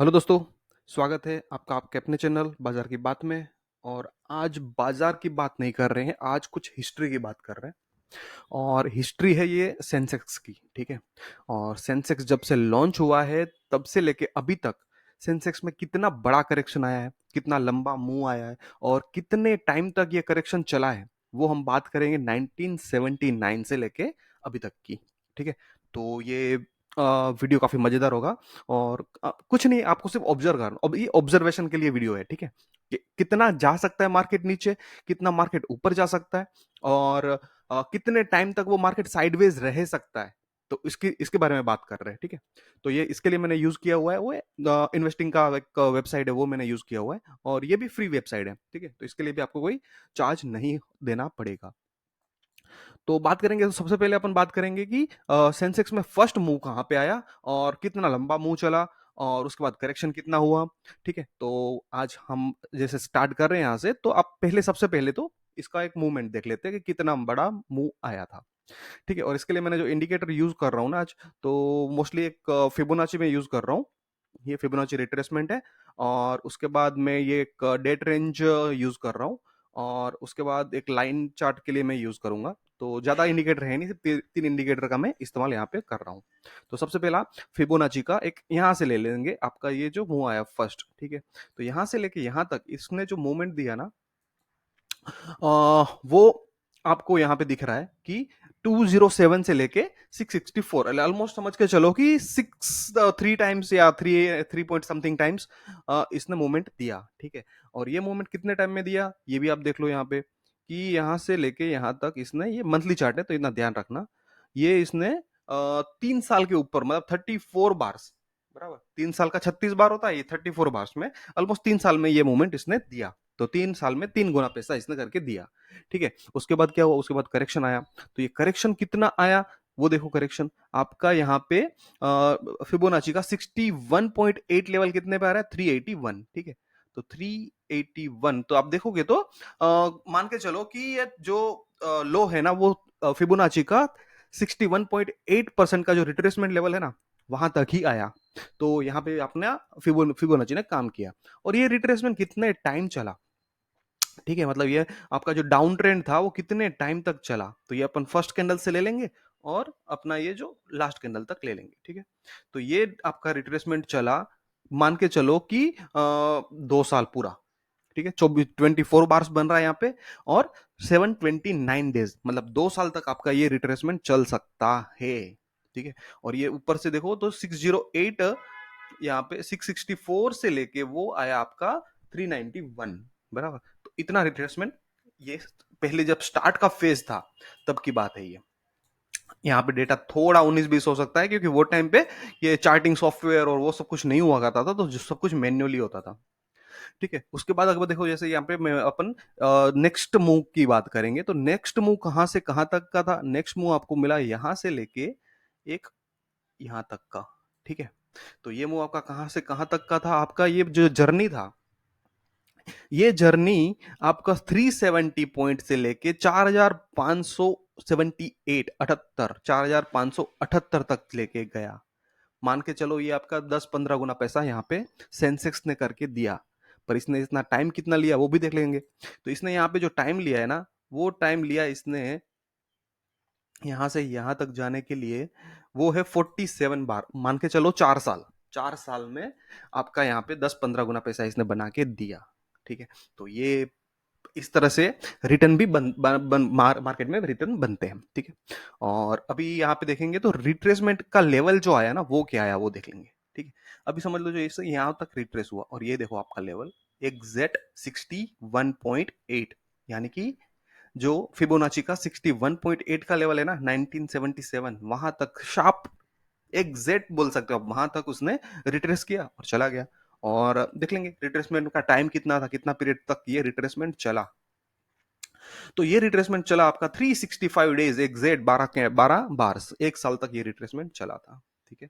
Hello दोस्तों, स्वागत है आपका आपके अपने चैनल बाजार की बात में। और आज बाजार की बात नहीं कर रहे हैं, आज कुछ हिस्ट्री की बात कर रहे हैं। और हिस्ट्री है ये सेंसेक्स की, ठीक है। और सेंसेक्स जब से लॉन्च हुआ है तब से लेके अभी तक सेंसेक्स में कितना बड़ा करेक्शन आया है, कितना लंबा मुंह आया है और कितने टाइम तक ये करेक्शन चला है, वो हम बात करेंगे 1979 से लेके अभी तक की, ठीक है। तो ये वीडियो काफी मजेदार होगा। और कुछ नहीं, आपको सिर्फ ऑब्जर्व करना, अब ये ऑब्जर्वेशन के लिए वीडियो है, ठीक है। कि कितना जा सकता है मार्केट नीचे, कितना मार्केट ऊपर जा सकता है, और कितने टाइम तक वो मार्केट साइडवेज रह सकता है। तो इसके इसके बारे में बात कर रहे हैं, ठीक है। तो ये इसके लिए मैंने यूज किया हुआ है, वो इन्वेस्टिंग का एक वेबसाइट है, वो मैंने यूज किया हुआ है। और ये भी फ्री वेबसाइट है, ठीक है। तो इसके लिए भी आपको कोई चार्ज नहीं देना पड़ेगा। तो बात करेंगे, तो सबसे पहले अपन बात करेंगे कि सेंसेक्स में फर्स्ट मूव कहाँ पे आया और कितना लंबा मूव चला, और उसके बाद करेक्शन कितना हुआ, ठीक है। तो आज हम जैसे स्टार्ट कर रहे हैं यहाँ से, तो आप पहले सबसे पहले तो इसका एक मूवमेंट देख लेते हैं कि कितना बड़ा मूव आया था, ठीक है। और इसके लिए मैंने जो इंडिकेटर यूज कर रहा हूँ ना आज, तो मोस्टली एक फिबोनाची में यूज कर रहा हूँ। ये फिबोनाची रिट्रेसमेंट है। और उसके बाद मैं ये एक डेट रेंज यूज कर रहा हूँ। और उसके बाद एक लाइन चार्ट के लिए मैं यूज करूंगा। तो ज्यादा इंडिकेटर है नहीं, सिर्फ तीन इंडिकेटर का मैं इस्तेमाल यहाँ पे कर रहा हूँ। तो सबसे पहला फिबोनाची का एक यहाँ से ले लेंगे, आपका ये जो मुंह आया फर्स्ट, ठीक है। तो यहाँ से लेके यहाँ तक इसने जो मूवमेंट दिया ना, वो आपको यहाँ पे दिख रहा है कि 207 से लेके 664, ऑलमोस्ट समझ के चलो कि 3 टाइम्स या 3 पॉइंट समथिंग टाइम्स इसने मूवमेंट दिया, ठीक है। और ये मूवमेंट कितने टाइम में दिया, ये भी आप देख लो यहाँ पे कि यहाँ से लेके यहाँ तक इसने, ये मंथली चार्ट है तो इतना ध्यान रखना, ये इसने 3 साल के ऊपर, मतलब 34 बार्स, बराबर। 3 साल का 36 बार होता है, ये 34 बार्स में ऑलमोस्ट 3 साल में ये मूवमेंट इसने दिया। तो 3 साल में 3 गुना पैसा इसने करके दिया, ठीक है। उसके बाद क्या हुआ, उसके बाद करेक्शन आया। तो ये करेक्शन कितना आया, वो देखो। करेक्शन आपका यहाँ पे फिबोनाची का 61.8 लेवल कितने पे आ रहा है, 381, ठीक है। तो 381, तो आप देखोगे तो मान के चलो कि ये जो लो है ना, वो फिबोनाची का 61.8% का जो रिट्रेसमेंट लेवल है ना, वहां तक ही आया। तो यहाँ पे अपना फिबोनाची ने काम किया। और ये रिट्रेसमेंट कितने टाइम चला, ठीक है। मतलब ये आपका जो डाउन ट्रेंड था वो कितने टाइम तक चला, तो ये अपन फर्स्ट कैंडल से ले लेंगे और अपना ये जो लास्ट कैंडल तक ले लेंगे, ठीक है। तो ये आपका रिट्रेसमेंट चला, मान के चलो कि 2 साल पूरा, ठीक है। 24 बार्स बन रहा है यहाँ पे। और 729 डेज, मतलब 2 साल तक आपका ये रिट्रेसमेंट चल सकता है, ठीक है। और ये ऊपर से देखो तो 608, यहाँ पे 664 से लेके वो आया आपका 391, बराबर। तो इतना रिट्रेसमेंट, ये पहले जब स्टार्ट का फेज था तब की बात है ये। यहाँ पे डेटा थोड़ा 19-20 हो सकता है, क्योंकि वो टाइम पे ये चार्टिंग सॉफ्टवेयर और वो सब कुछ नहीं हुआ करता था, तो जो सब कुछ मैन्युअली होता था, ठीक है। उसके बाद अगर देखो, जैसे यहाँ पे मैं अपन नेक्स्ट मूव की बात करेंगे, तो नेक्स्ट मूव कहाँ से कहाँ तक का था, नेक्स्ट मूव आपको मिला यहाँ से लेके एक यहाँ तक का, ठीक है। तो ये मूव आपका कहाँ से कहाँ तक का था, आपका ये जो जर्नी था, ये जर्नी आपका 370 पॉइंट से लेके 4578 अठहत्तर 4578 तक लेके गया। मान के चलो ये आपका 10-15 गुना पैसा यहाँ पे सेंसेक्स ने करके दिया। पर इसने इतना टाइम कितना लिया वो भी देख लेंगे। तो इसने यहाँ पे जो टाइम लिया है ना, वो टाइम लिया इसने यहाँ से यहाँ तक जाने के लिए, वो है 47 बार, मान के चलो 4 साल। 4 साल में आपका यहाँ पे 10-15 गुना पैसा इसने बना के दिया, ठीक है। तो ये इस तरह से रिटर्न भी मार्केट में रिटर्न बनते हैं, ठीक है। और अभी यहाँ पे देखेंगे तो रिट्रेसमेंट का लेवल जो आया ना, वो क्या आया वो देख लेंगे, ठीक है। अभी समझ लो जो इससे यहाँ तक रिट्रेस हुआ, और ये देखो आपका लेवल एग्जैक्ट 61.8, यानी कि जो फिबोनाची का 61.8 का लेवल है ना, 1977, वहां तक शार्प एग्जैक्ट बोल सकते हो आप, वहां तक उसने रिट्रेस किया और चला गया। और देख लेंगे रिट्रेसमेंट का टाइम कितना था, कितना पीरियड तक ये रिट्रेसमेंट चला। तो ये रिट्रेसमेंट चला आपका 365 डेज, एग्जैक्ट 12 बार्स, 1 साल तक ये रिट्रेसमेंट चला था, ठीक है।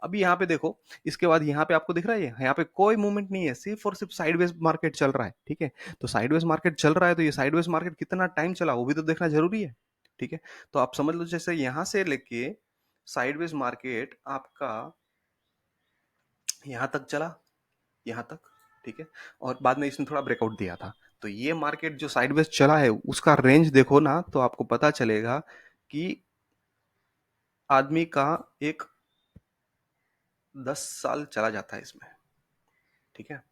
अभी यहाँ पे देखो, इसके बाद यहाँ पे आपको दिख रहा है, यहाँ पे कोई मूवमेंट नहीं है, सिर्फ और सिर्फ साइडवेज मार्केट चल रहा है, ठीक है। तो साइडवेज मार्केट चल रहा है, तो ये साइडवेज मार्केट कितना टाइम चला वो भी तो देखना जरूरी है, ठीक है। तो आप समझ लो, जैसे यहाँ से लेके साइडवेज मार्केट आपका यहाँ तक चला, यहाँ तक, ठीक है, और बाद में इसने थोड़ा ब्रेकआउट दिया था। तो ये मार्केट जो साइडवेज चला है उसका रेंज देखो ना, तो आपको पता चलेगा कि आदमी का एक 10 साल चला जाता है इसमें, ठीक है।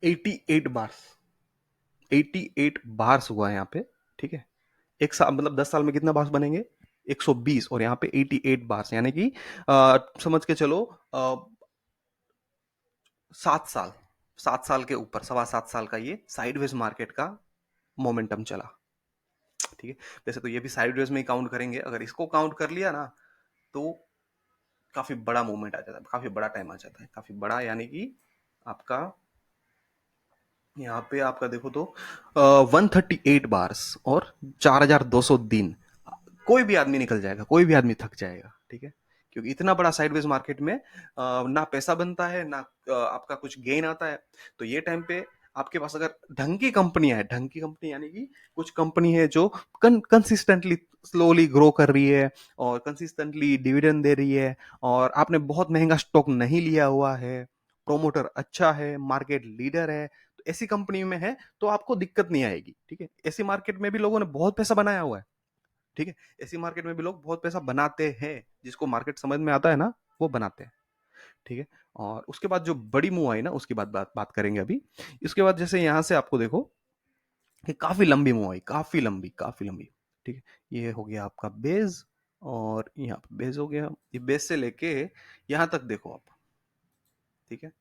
88 बार्स, 88 बार्स हुआ है यहाँ पे, ठीक है। एक साल मतलब 10 साल में कितना बार्स बनेंगे? 120, और यहाँ पे 88 बार्स, यानी कि समझ के चलो 7 साल, 7 साल के ऊपर, 7.25 साल का ये साइडवेज मार्केट का मोमेंटम चला, ठीक है। वैसे तो ये भी साइडवेज में ही काउंट करेंगे, अगर इसको काउंट कर लिया ना तो काफी बड़ा मूवमेंट आ जाता है, काफी बड़ा टाइम आ जाता है, काफी बड़ा, यानी कि आपका यहाँ पे आपका देखो तो 138 बार्स और 4200 दिन, कोई भी आदमी निकल जाएगा, कोई भी आदमी थक जाएगा, ठीक है। क्योंकि इतना बड़ा साइडवेज मार्केट में ना पैसा बनता है, ना आपका कुछ गेन आता है। तो ये टाइम पे आपके पास अगर ढंग की कंपनियां है, ढंग की कंपनी यानी कि कुछ कंपनी है जो कंसिस्टेंटली स्लोली ग्रो कर रही है और कंसिस्टेंटली डिविडेंड दे रही है, और आपने बहुत महंगा स्टॉक नहीं लिया हुआ है, प्रोमोटर अच्छा है, मार्केट लीडर है, तो ऐसी कंपनी में है तो आपको दिक्कत नहीं आएगी, ठीक है। ऐसी मार्केट में भी लोगों ने बहुत पैसा बनाया हुआ है, ठीक है। ऐसी मार्केट में भी लोग बहुत पैसा बनाते हैं, जिसको मार्केट समझ में आता है ना, वो बनाते हैं, ठीक है। और उसके बाद जो बड़ी मूव आई ना, उसकी बात करेंगे अभी। इसके बाद जैसे यहां से आपको देखो कि काफी लंबी मूव आई, काफी लंबी, ठीक है। ये हो गया आपका बेस, और यहाँ पे बेस हो गया, ये बेस से लेके यहां तक देखो आप, ठीक है।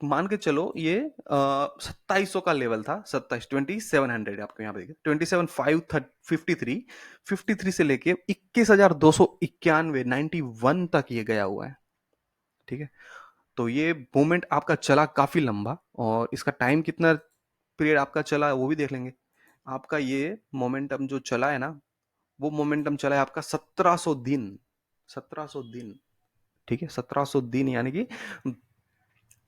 मान के चलो ये 2700 का लेवल था, 27 आपको यहाँ पे देखिए 27,553 से लेके 21,291 91 तक ये गया हुआ है, ठीक है। तो ये मूवमेंट आपका चला काफी लंबा, और इसका टाइम कितना पीरियड आपका चला है वो भी देख लेंगे। आपका ये मोमेंटम जो चला है ना, वो मोमेंटम चला है आपका 1700 दिन, 1700 दिन, ठीक है। 1700 दिन यानी कि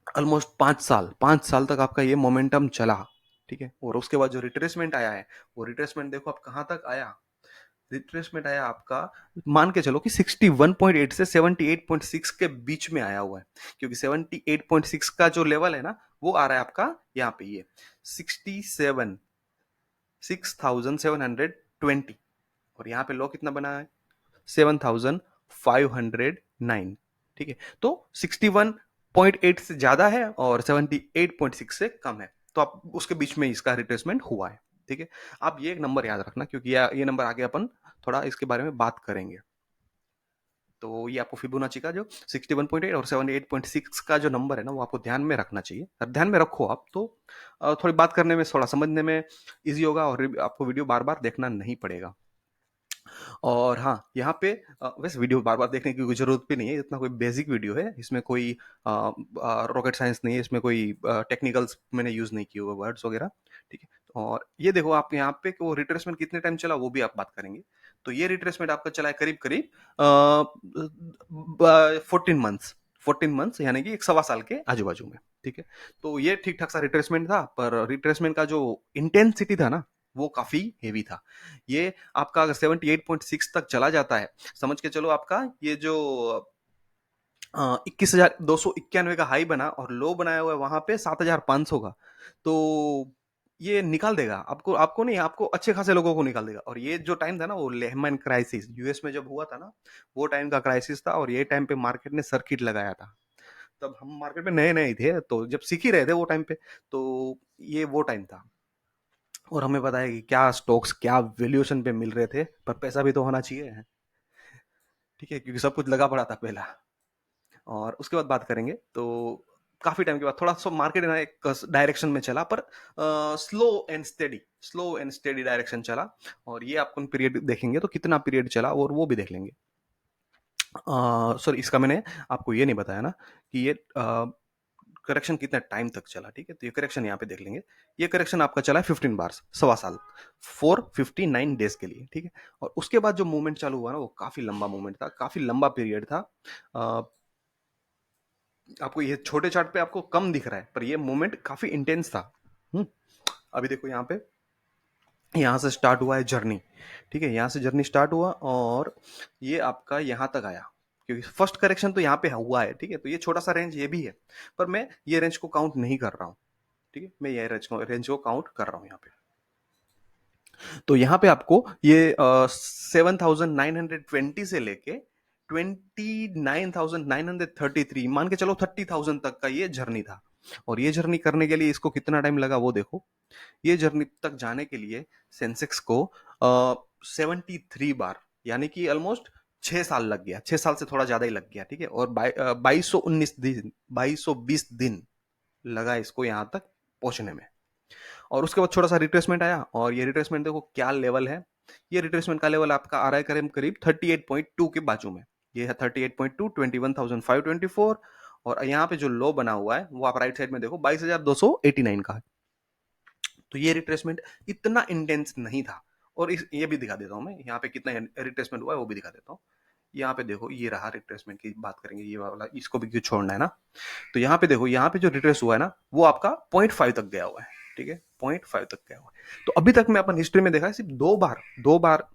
ऑलमोस्ट 5 साल, 5 साल तक आपका ये मोमेंटम चला, ठीक है। और उसके बाद जो रिट्रेसमेंट आया है, वो रिट्रेसमेंट देखो आप कहां तक आया। रिट्रेसमेंट आया आपका, मान के चलो कि 61.8 से 78.6 के बीच में आया हुआ है, क्योंकि 78.6 का जो लेवल है ना, वो आ रहा है आपका यहाँ पे, ये 67,6,720, और यहाँ पे लो कितना बना है, 7,509, ठीक है। तो 61.8 से ज्यादा है और 78.6 से कम है, तो आप उसके बीच में इसका रिट्रेसमेंट हुआ है, ठीक है। आप ये एक नंबर याद रखना, क्योंकि ये नंबर आगे अपन थोड़ा इसके बारे में बात करेंगे। तो ये आपको फिबोनाची का जो 61.8 और 78.6 का जो नंबर है ना, वो आपको ध्यान में रखना चाहिए, और ध्यान में रखो आप तो थोड़ी बात करने में, थोड़ा समझने में इजी होगा, और आपको वीडियो बार बार देखना नहीं पड़ेगा। और हाँ, यहाँ पे वैसे वीडियो बार बार देखने की कोई जरूरत भी नहीं है, इतना कोई बेसिक वीडियो है, इसमें कोई रॉकेट साइंस नहीं है, इसमें कोई टेक्निकल्स मैंने यूज नहीं किए हुए, वर्ड्स वगैरह, ठीक है। और ये देखो आप यहाँ पे कि वो रिट्रेसमेंट कितने टाइम चला, वो भी आप बात करेंगे। तो ये रिट्रेसमेंट आपका चला है करीब करीब 14 मंथ्स, 14 मंथ्स यानी कि 1.25 साल के आजू बाजू में, ठीक है। तो ये ठीक ठाक सा रिट्रेसमेंट था, पर रिट्रेसमेंट का जो इंटेंसिटी था ना, वो काफी हेवी था। ये आपका अगर 78.6 तक चला जाता है, समझ के चलो आपका ये जो 21,291 का हाई बना और लो बनाया हुआ है वहां पे 7,500 का, तो ये निकाल देगा आपको, आपको नहीं, आपको अच्छे खासे लोगों को निकाल देगा। और ये जो टाइम था ना, वो लेहमैन क्राइसिस यूएस में जब हुआ था ना, वो टाइम का क्राइसिस था, और ये टाइम पे मार्केट ने सर्किट लगाया था। तब हम मार्केट में नए नए थे, तो जब सीख ही रहे थे वो टाइम पे, तो ये वो टाइम था। और हमें पता है कि क्या स्टॉक्स क्या वैल्यूएशन पे मिल रहे थे, पर पैसा भी तो होना चाहिए, ठीक है, क्योंकि सब कुछ लगा पड़ा था पहला। और उसके बाद बात करेंगे तो काफी टाइम के बाद थोड़ा सा मार्केट ना एक डायरेक्शन में चला, पर स्लो एंड स्टेडी डायरेक्शन चला। और ये आपको पीरियड देखेंगे तो कितना पीरियड चला, और वो भी देख लेंगे। सॉरी, इसका मैंने आपको ये नहीं बताया ना कि ये करेक्शन कितना टाइम तक चला, ठीक है। तो ये करेक्शन यहाँ पे देख लेंगे। ये करेक्शन आपका चला है 15 बार्स, 1.25 साल, 459 डेज के लिए, ठीक है। और उसके बाद जो मूवमेंट चालू हुआ ना, वो काफी लंबा मूवमेंट था, काफी लंबा पीरियड था। आपको ये छोटे चार्ट पे आपको कम दिख रहा है, पर ये मूवमेंट काफी इंटेंस था। अभी देखो यहाँ पे, यहाँ से स्टार्ट हुआ है जर्नी, ठीक है। यहाँ से जर्नी स्टार्ट हुआ और ये आपका यहाँ तक आया, क्योंकि फर्स्ट करेक्शन तो यहाँ पे हुआ है, ठीक है, तो ये छोटा सा रेंज ये भी है, पर मैं ये रेंज को काउंट नहीं कर रहा हूँ, ठीक है, मैं ये रेंज को काउंट कर रहा हूँ यहाँ पे। तो यहाँ पे आपको ये 7,920 से लेके 29,933, मान के चलो 30,000 तक का ये जर्नी था। और ये जर्नी करने के लिए इसको कितना टाइम लगा वो देखो। ये जर्नी तक जाने के लिए सेंसेक्स को 73 बार, यानी कि ऑलमोस्ट 6 साल लग गया, 6 साल से थोड़ा ज्यादा ही लग गया, ठीक है। और 2219 दिन, 2220 दिन लगा इसको यहाँ तक पहुंचने में। और उसके बाद छोटा सा रिट्रेसमेंट आया, और ये रिट्रेसमेंट देखो क्या लेवल है। ये रिट्रेसमेंट का लेवल आपका आ रहा है करीब करीब 38.2 के बाजू में। ये है 38.2, 21,524। और यहाँ पे जो लो बना हुआ है वो आप राइट साइड में देखो 22,289 का है। तो ये रिट्रेसमेंट इतना इंटेंस नहीं था। और ये भी दिखा देता हूं मैं, यहाँ पे कितना रिट्रेसमेंट हुआ है वो भी दिखा देता हूँ। यहाँ पे देखो ये रहा रिट्रेसमेंट की बात करेंगे, ये वाला, इसको भी क्यों छोड़ना है ना। तो यहाँ पे देखो, यहाँ पे जो रिट्रेस हुआ है ना वो आपका 0.5 तक गया हुआ है, ठीक है, 0.5 तक गया हुआ है। तो अभी तक मैं अपन हिस्ट्री में देखा है सिर्फ दो बार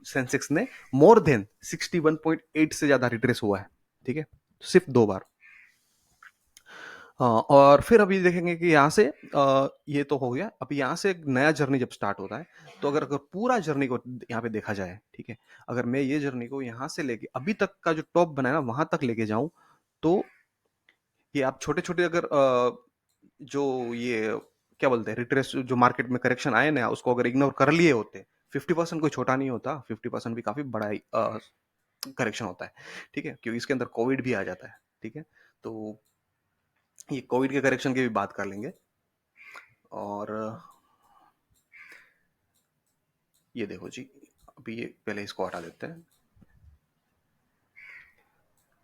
सेंसेक्स ने मोर देन 61.8 से ज्यादा रिट्रेस हुआ है, ठीक है, सिर्फ 2 बार। और फिर अभी देखेंगे कि यहाँ से ये तो हो गया। अब यहाँ से एक नया जर्नी जब स्टार्ट होता है, तो अगर अगर पूरा जर्नी को यहाँ पे देखा जाए, ठीक है, अगर मैं ये जर्नी को यहाँ से लेके अभी तक का जो टॉप बना है ना वहां तक लेके जाऊं, तो ये आप छोटे छोटे अगर जो ये क्या बोलते हैं रिट्रेस, जो मार्केट में करेक्शन आए ना, उसको अगर इग्नोर कर लिए होते, 50% कोई छोटा नहीं होता, 50% भी काफी बड़ा करेक्शन होता है, ठीक है, क्योंकि इसके अंदर कोविड भी आ जाता है, ठीक है। तो ये कोविड के करेक्शन की भी बात कर लेंगे। और ये देखो जी, अभी ये पहले इसको हटा देते हैं,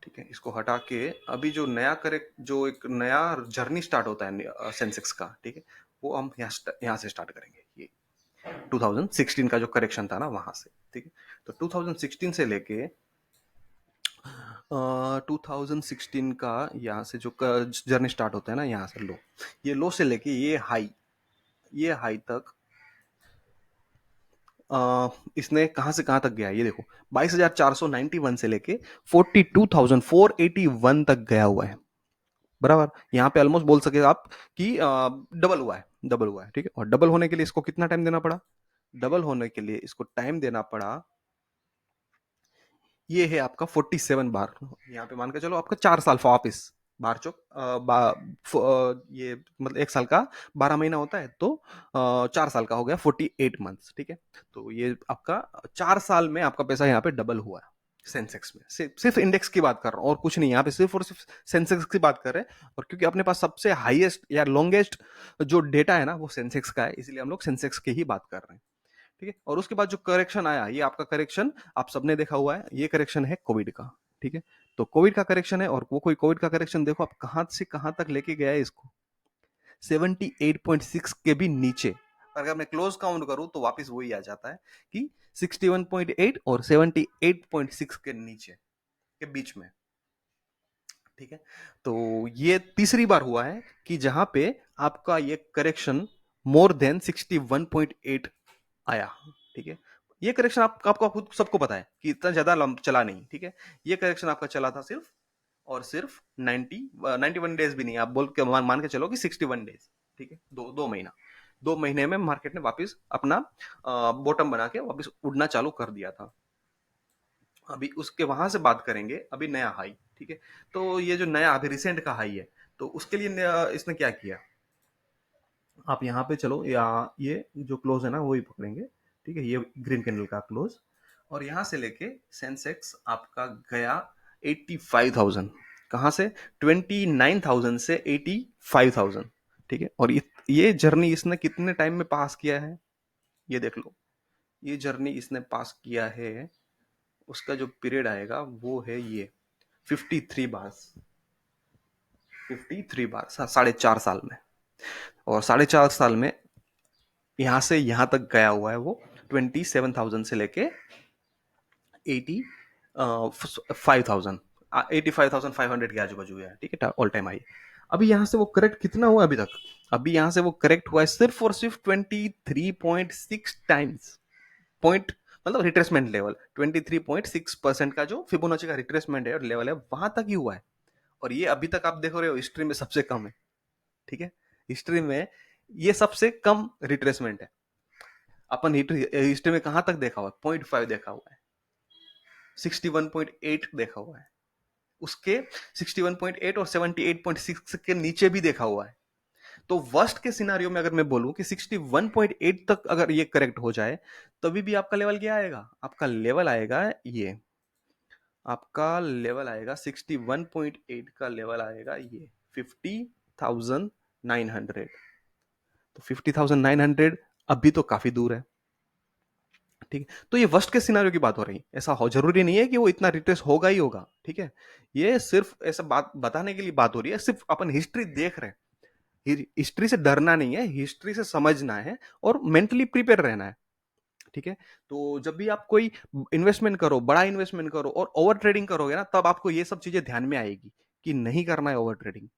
ठीक है, इसको हटा के अभी जो नया करेक्ट, जो एक नया जर्नी स्टार्ट होता है सेंसेक्स का, ठीक है, वो हम यहाँ से स्टार्ट करेंगे। ये 2016 का जो करेक्शन था ना वहां से, ठीक है। तो 2016 से लेके 2016 का यहाँ से जो जर्नी स्टार्ट होता है ना, यहाँ से लो, ये लो से लेके ये हाई तक इसने कहां से कहां तक गया ये देखो, 22,491 से लेके 42,481 तक गया हुआ है, बराबर। यहाँ पे ऑलमोस्ट बोल सके आप कि डबल हुआ है, डबल हुआ है, ठीक है। और डबल होने के लिए इसको कितना टाइम देना पड़ा, डबल होने के लिए इसको टाइम देना पड़ा, ये है आपका 47 बार। यहाँ पे मान के चलो आपका 4 साल वापिस, बार चौक ये मतलब 1 साल का 12 महीना होता है, तो 4 साल का हो गया 48 मंथ्स, ठीक है। तो ये आपका 4 साल में आपका पैसा यहाँ पे डबल हुआ है सेंसेक्स में। सिर्फ इंडेक्स की बात कर रहा हूँ और कुछ नहीं, यहाँ पे सिर्फ और सिर्फ सेंसेक्स की बात कर रहे हैं। और क्योंकि अपने पास सबसे हाईएस्ट या लॉन्गेस्ट जो डेटा है ना वो सेंसेक्स का है, इसलिए हम लोग सेंसेक्स की ही बात कर रहे हैं, ठीक है। और उसके बाद जो करेक्शन आया, ये आपका करेक्शन आप सबने देखा हुआ है, ये करेक्शन है कोविड का, ठीक है। तो कोविड का करेक्शन है, और वो कोई कोविड का करेक्शन देखो आप कहां से कहां तक लेके गया है इसको, 78.6 के भी नीचे। अगर मैं क्लोज काउंट करूं तो वापस वही आ जाता है कि 61.8 और 78.6 के नीचे के बीच में, ठीक है। तो ये तीसरी बार हुआ है कि जहां पे आपका ये करेक्शन मोर देन 61.8 आया, ठीक है। ये करेक्शन आपका खुद सबको पता है कि इतना ज्यादा चला नहीं, ठीक है। ये करेक्शन आपका चला था सिर्फ और सिर्फ 91 डेज भी नहीं, आप बोल के मान के चलो कि 61 डेज, ठीक है, दो महीना, 2 महीने में मार्केट ने वापस अपना बॉटम बना के वापस उड़ना चालू कर दिया था। अभी उसके वहां से बात करेंगे, अभी नया हाई, ठीक है। तो ये जो नया अभी रिसेंट का हाई है, तो उसके लिए इसने क्या किया, आप यहाँ पे चलो, या ये जो क्लोज है ना वही पकड़ेंगे, ठीक है, ये ग्रीन कैंडल का क्लोज। और यहाँ से लेके सेंसेक्स आपका गया 85,000, कहाँ से, 29,000 से 85,000, ठीक है। और ये जर्नी इसने कितने टाइम में पास किया है ये देख लो। ये जर्नी इसने पास किया है, उसका जो पीरियड आएगा वो है ये 53 बार, 53 बार, 4.5 साल में। और 4.5 साल में यहां से यहां तक गया हुआ है वो 27,000 से लेके 85,000, 85,500 के आजू बाजू गया, ठीक है, ऑल टाइम हाई। अभी यहां से वो करेक्ट कितना हुआ अभी तक, अभी यहां से वो करेक्ट हुआ है सिर्फ और सिर्फ 23.6 टाइम्स, मतलब रिट्रेसमेंट लेवल 23.6% का जो फिबोनाची का रिट्रेसमेंट है और लेवल है वहां तक ही हुआ है। और ये अभी तक आप देखो रहे हो हिस्ट्री में सबसे कम है। ठीक है, हिस्ट्री में ये सबसे कम रिट्रेसमेंट है। अपन हिस्ट्री में कहां तक देखा हुआ है? 0.5 देखा हुआ है, 61.8 देखा हुआ है, उसके 61.8 और 78.6 के नीचे भी देखा हुआ है। तो वर्स्ट के सिनारियो में अगर मैं बोलूं कि 61.8 तक अगर ये करेक्ट हो जाए, तभी भी आपका लेवल क्या आएगा? आपका लेवल आएगा ये, आपका लेवल आएगा 61.8 का लेवल आएगा ये 50,900। तो 50,900 अभी तो काफी दूर है। ठीक है, तो ये वर्स्ट के सिनारियो की बात हो रही है। ऐसा हो जरूरी नहीं है कि वो इतना रिट्रेस होगा ही होगा। ठीक है, ये सिर्फ ऐसा बात बताने के लिए बात हो रही है, सिर्फ अपन हिस्ट्री देख रहे हैं। हिस्ट्री से डरना नहीं है, हिस्ट्री से समझना है और मेंटली प्रिपेयर रहना है। ठीक है, तो जब भी आप कोई इन्वेस्टमेंट करो, बड़ा इन्वेस्टमेंट करो और ओवर ट्रेडिंग करोगे ना, तब आपको ये सब चीजें ध्यान में आएगी कि नहीं करना है ओवर ट्रेडिंग।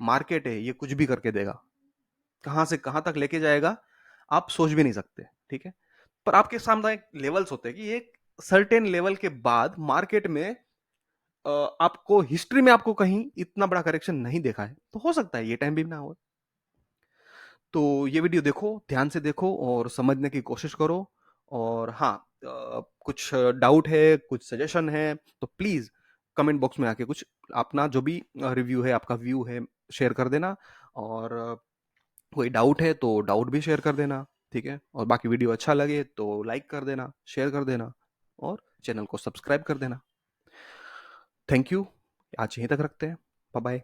मार्केट है, ये कुछ भी करके देगा, कहां से कहां तक लेके जाएगा आप सोच भी नहीं सकते। ठीक है, पर आपके सामने एक लेवल्स होते हैं कि एक सर्टेन लेवल के बाद मार्केट में आपको हिस्ट्री में आपको कहीं इतना बड़ा करेक्शन नहीं देखा है, तो हो सकता है ये टाइम भी ना हो। तो ये वीडियो देखो, ध्यान से देखो और समझने की कोशिश करो। और हाँ, कुछ डाउट है, कुछ सजेशन है, तो प्लीज कमेंट बॉक्स में आके कुछ अपना जो भी रिव्यू है, आपका व्यू है, शेयर कर देना। और कोई डाउट है तो डाउट भी शेयर कर देना। ठीक है, और बाकी वीडियो अच्छा लगे तो लाइक कर देना, शेयर कर देना और चैनल को सब्सक्राइब कर देना। थैंक यू, आज यहीं तक रखते हैं। Bye bye.